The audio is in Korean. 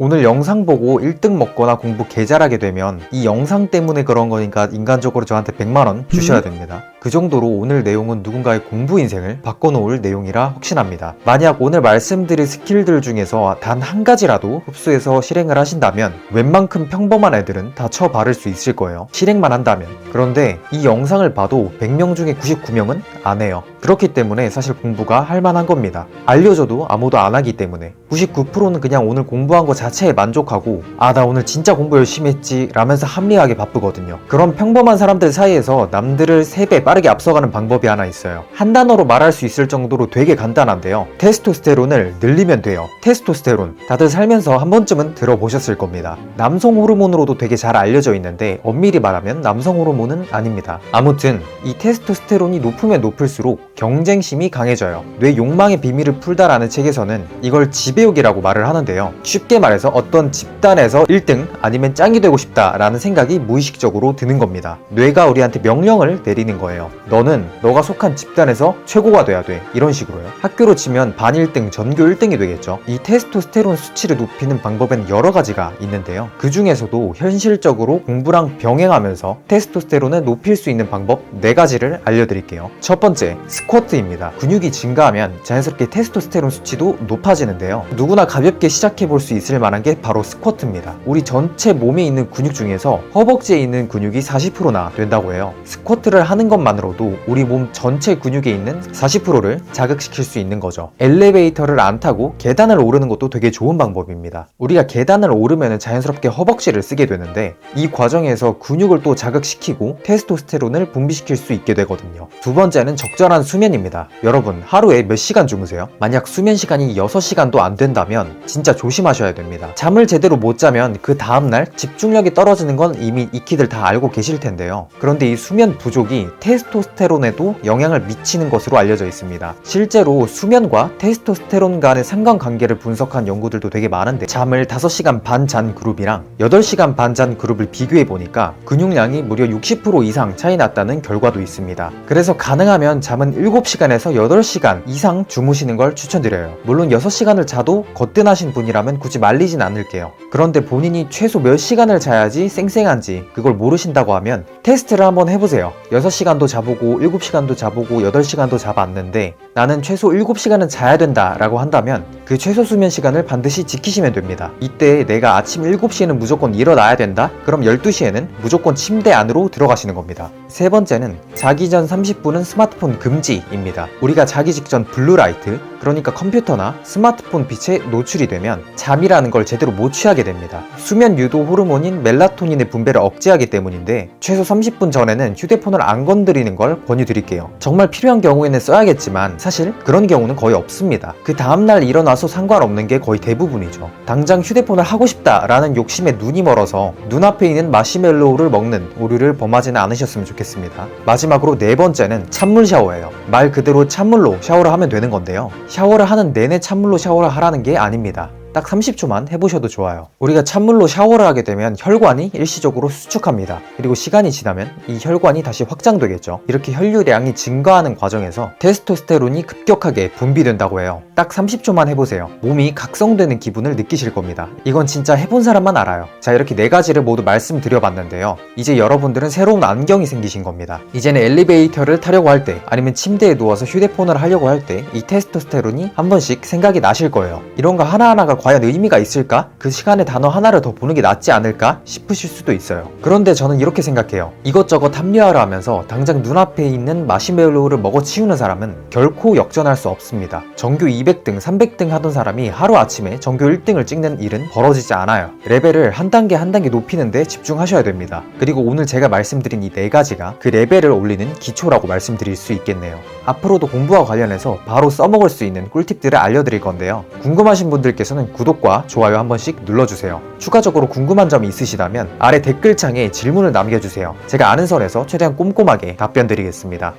오늘 영상 보고 1등 먹거나 공부 개 잘하게 되면 이 영상 때문에 그런 거니까 인간적으로 저한테 100만원 주셔야 됩니다. 그 정도로 오늘 내용은 누군가의 공부 인생을 바꿔놓을 내용이라 확신합니다. 만약 오늘 말씀드릴 스킬들 중에서 단 한 가지라도 흡수해서 실행을 하신다면 웬만큼 평범한 애들은 다 쳐바를 수 있을 거예요. 실행만 한다면. 그런데 이 영상을 봐도 100명 중에 99명은 안 해요. 그렇기 때문에 사실 공부가 할 만한 겁니다. 알려줘도 아무도 안 하기 때문에 99%는 그냥 오늘 공부한 거 자체에 만족하고 나 오늘 진짜 공부 열심히 했지 라면서 합리화하게 바쁘거든요. 그런 평범한 사람들 사이에서 남들을 3배 빠르게 앞서가는 방법이 하나 있어요. 한 단어로 말할 수 있을 정도로 되게 간단한데요. 테스토스테론을 늘리면 돼요. 테스토스테론 다들 살면서 한 번쯤은 들어보셨을 겁니다. 남성 호르몬으로도 되게 잘 알려져 있는데 엄밀히 말하면 남성 호르몬은 아닙니다. 아무튼 이 테스토스테론이 높으면 높을수록 경쟁심이 강해져요. 뇌 욕망의 비밀을 풀다라는 책에서는 이걸 지배욕이라고 말을 하는데요. 쉽게 말해서 어떤 집단에서 1등 아니면 짱이 되고 싶다라는 생각이 무의식적으로 드는 겁니다. 뇌가 우리한테 명령을 내리는 거예요. 너는 너가 속한 집단에서 최고가 돼야 돼. 이런 식으로요. 학교로 치면 반 1등, 전교 1등이 되겠죠. 이 테스토스테론 수치를 높이는 방법에는 여러 가지가 있는데요. 그 중에서도 현실적으로 공부랑 병행하면서 테스토스테론을 높일 수 있는 방법 4가지를 알려드릴게요. 첫 번째, 스쿼트입니다. 근육이 증가하면 자연스럽게 테스토스테론 수치도 높아지는데요. 누구나 가볍게 시작해볼 수 있을 만한 게 바로 스쿼트입니다. 우리 전체 몸에 있는 근육 중에서 허벅지에 있는 근육이 40%나 된다고 해요. 스쿼트를 하는 것만으로도 우리 몸 전체 근육에 있는 40%를 자극시킬 수 있는 거죠. 엘리베이터를 안 타고 계단을 오르는 것도 되게 좋은 방법입니다. 우리가 계단을 오르면 자연스럽게 허벅지를 쓰게 되는데 이 과정에서 근육을 또 자극시키고 테스토스테론을 분비시킬 수 있게 되거든요. 두 번째는 적절한 수면입니다. 여러분 하루에 몇 시간 주무세요? 만약 수면 시간이 6시간도 안 된다면 진짜 조심하셔야 됩니다. 잠을 제대로 못 자면 그 다음날 집중력이 떨어지는 건 이미 익히들 다 알고 계실 텐데요. 그런데 이 수면 부족이 테스토스테론에도 영향을 미치는 것으로 알려져 있습니다. 실제로 수면과 테스토스테론 간의 상관관계를 분석한 연구들도 되게 많은데 잠을 5시간 반 잔 그룹이랑 8시간 반 잔 그룹을 비교해 보니까 근육량이 무려 60% 이상 차이 났다는 결과도 있습니다. 그래서 가능하면 잠은 7시간에서 8시간 이상 주무시는 걸 추천드려요. 물론 6시간을 자도 거뜬하신 분이라면 굳이 말리진 않을게요. 그런데 본인이 최소 몇 시간을 자야지 쌩쌩한지 그걸 모르신다고 하면 테스트를 한번 해보세요. 6시간도 자보고 7시간도 자보고 8시간도 자봤는데 나는 최소 7시간은 자야 된다 라고 한다면 그 최소 수면 시간을 반드시 지키시면 됩니다. 이때 내가 아침 7시에는 무조건 일어나야 된다? 그럼 12시에는 무조건 침대 안으로 들어가시는 겁니다. 세 번째는 자기 전 30분은 스마트폰 금지입니다. 우리가 자기 직전 블루라이트, 그러니까 컴퓨터나 스마트폰 빛에 노출이 되면 잠이라는 걸 제대로 못 취하게 됩니다. 수면 유도 호르몬인 멜라토닌의 분배를 억제하기 때문인데 최소 30분 전에는 휴대폰을 안 건드리는 걸 권유드릴게요. 정말 필요한 경우에는 써야겠지만 사실 그런 경우는 거의 없습니다. 그 다음날 일어나서 상관없는 게 거의 대부분이죠. 당장 휴대폰을 하고 싶다라는 욕심에 눈이 멀어서 눈앞에 있는 마시멜로우를 먹는 오류를 범하지는 않으셨으면 좋겠습니다. 마지막으로 4번째는 찬물 샤워예요. 말 그대로 찬물로 샤워를 하면 되는 건데요. 샤워를 하는 내내 찬물로 샤워를 하라는 게 아닙니다. 딱 30초만 해보셔도 좋아요. 우리가 찬물로 샤워를 하게 되면 혈관이 일시적으로 수축합니다. 그리고 시간이 지나면 이 혈관이 다시 확장되겠죠. 이렇게 혈류량이 증가하는 과정에서 테스토스테론이 급격하게 분비된다고 해요. 딱 30초만 해보세요. 몸이 각성되는 기분을 느끼실 겁니다. 이건 진짜 해본 사람만 알아요. 자, 이렇게 4가지를 모두 말씀드려봤는데요. 이제 여러분들은 새로운 안경이 생기신 겁니다. 이제는 엘리베이터를 타려고 할 때 아니면 침대에 누워서 휴대폰을 하려고 할 때 이 테스토스테론이 한 번씩 생각이 나실 거예요. 이런 거 하나하나가 과연 의미가 있을까? 그 시간에 단어 하나를 더 보는 게 낫지 않을까? 싶으실 수도 있어요. 그런데 저는 이렇게 생각해요. 이것저것 합리화를 하면서 당장 눈앞에 있는 마시멜로우를 먹어치우는 사람은 결코 역전할 수 없습니다. 전교 200등, 300등 하던 사람이 하루아침에 전교 1등을 찍는 일은 벌어지지 않아요. 레벨을 한 단계 한 단계 높이는데 집중하셔야 됩니다. 그리고 오늘 제가 말씀드린 이 4가지가 그 레벨을 올리는 기초라고 말씀드릴 수 있겠네요. 앞으로도 공부와 관련해서 바로 써먹을 수 있는 꿀팁들을 알려드릴 건데요. 궁금하신 분들께서는 구독과 좋아요 한 번씩 눌러주세요. 추가적으로 궁금한 점이 있으시다면 아래 댓글창에 질문을 남겨주세요. 제가 아는 선에서 최대한 꼼꼼하게 답변 드리겠습니다.